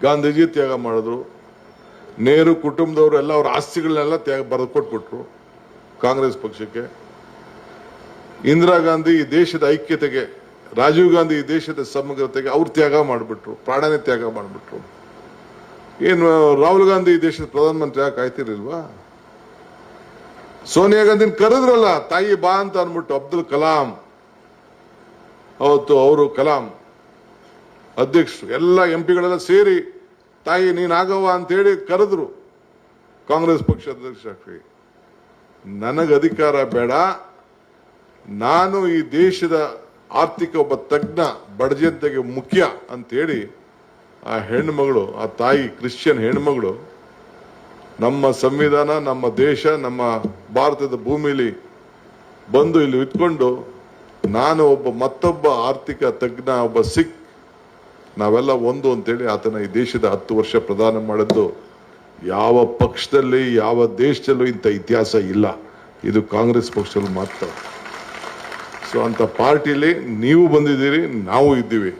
ಗಾಂಧೀಜಿ ತ್ಯಾಗ ಮಾಡಿದ್ರು, ನೆಹರು ಕುಟುಂಬದವರು ಎಲ್ಲ ಅವ್ರ ಆಸ್ತಿಗಳನ್ನೆಲ್ಲ ತ್ಯಾಗ ಬರೆದು ಕೊಟ್ಬಿಟ್ರು ಕಾಂಗ್ರೆಸ್ ಪಕ್ಷಕ್ಕೆ. ಇಂದಿರಾ ಗಾಂಧಿ ಈ ದೇಶದ ಐಕ್ಯತೆಗೆ, ರಾಜೀವ್ ಗಾಂಧಿ ಈ ದೇಶದ ಸಮಗ್ರತೆಗೆ ಅವ್ರು ತ್ಯಾಗ ಮಾಡಿಬಿಟ್ರು, ಪ್ರಾಣನೇ ತ್ಯಾಗ ಮಾಡಿಬಿಟ್ರು. ಏನು ರಾಹುಲ್ ಗಾಂಧಿ ಈ ದೇಶದ ಪ್ರಧಾನಮಂತ್ರಿ ಯಾಕೆ ಆಯ್ತಿರ್ಲಿಲ್ವಾ? ಸೋನಿಯಾ ಗಾಂಧಿನ ಕರೆದ್ರಲ್ಲ, ತಾಯಿ ಬಾ ಅಂತ ಅಂದ್ಬಿಟ್ಟು. ಅಬ್ದುಲ್ ಕಲಾಂ ಅವತ್ತು ಅವರು ಕಲಾಂ ಅಧ್ಯಕ್ಷರು ಎಲ್ಲ ಎಂಪಿಗಳೆಲ್ಲ ಸೇರಿ ತಾಯಿ ನೀನಾಗವ ಅಂತೇಳಿ ಕರೆದ್ರು ಕಾಂಗ್ರೆಸ್ ಪಕ್ಷ ಅಧ್ಯಕ್ಷರಾಗಿ. ನನಗೆ ಅಧಿಕಾರ ಬೇಡ, ನಾನು ಈ ದೇಶದ ಆರ್ಥಿಕ ಒಬ್ಬ ತಜ್ಞ ಬಡಜನತೆಗೆ ಮುಖ್ಯ ಅಂತೇಳಿ ಆ ಹೆಣ್ಮಗಳು, ಆ ತಾಯಿ ಕ್ರಿಶ್ಚಿಯನ್ ಹೆಣ್ಮಗಳು ನಮ್ಮ ಸಂವಿಧಾನ, ನಮ್ಮ ದೇಶ, ನಮ್ಮ ಭಾರತದ ಭೂಮಿಲಿ ಬಂದು ಇಲ್ಲಿ ಇಟ್ಕೊಂಡು, ನಾನು ಒಬ್ಬ ಮತ್ತೊಬ್ಬ ಆರ್ಥಿಕ ತಜ್ಞ, ಒಬ್ಬ ಸಿಖ್, ನಾವೆಲ್ಲ ಒಂದು ಅಂತೇಳಿ ಆತನ ಈ ದೇಶದ 10 ವರ್ಷ ಪ್ರಧಾನ ಮಾಡಿದ್ದು ಯಾವ ಪಕ್ಷದಲ್ಲಿ, ಯಾವ ದೇಶದಲ್ಲೂ ಇಂಥ ಇತಿಹಾಸ ಇಲ್ಲ. ಇದು ಕಾಂಗ್ರೆಸ್ ಪಕ್ಷದಲ್ಲಿ ಮಾತ್ರ. ಸೊ ಅಂತ ಪಾರ್ಟಿಲಿ ನೀವು ಬಂದಿದ್ದೀರಿ, ನಾವು ಇದ್ದೀವಿ.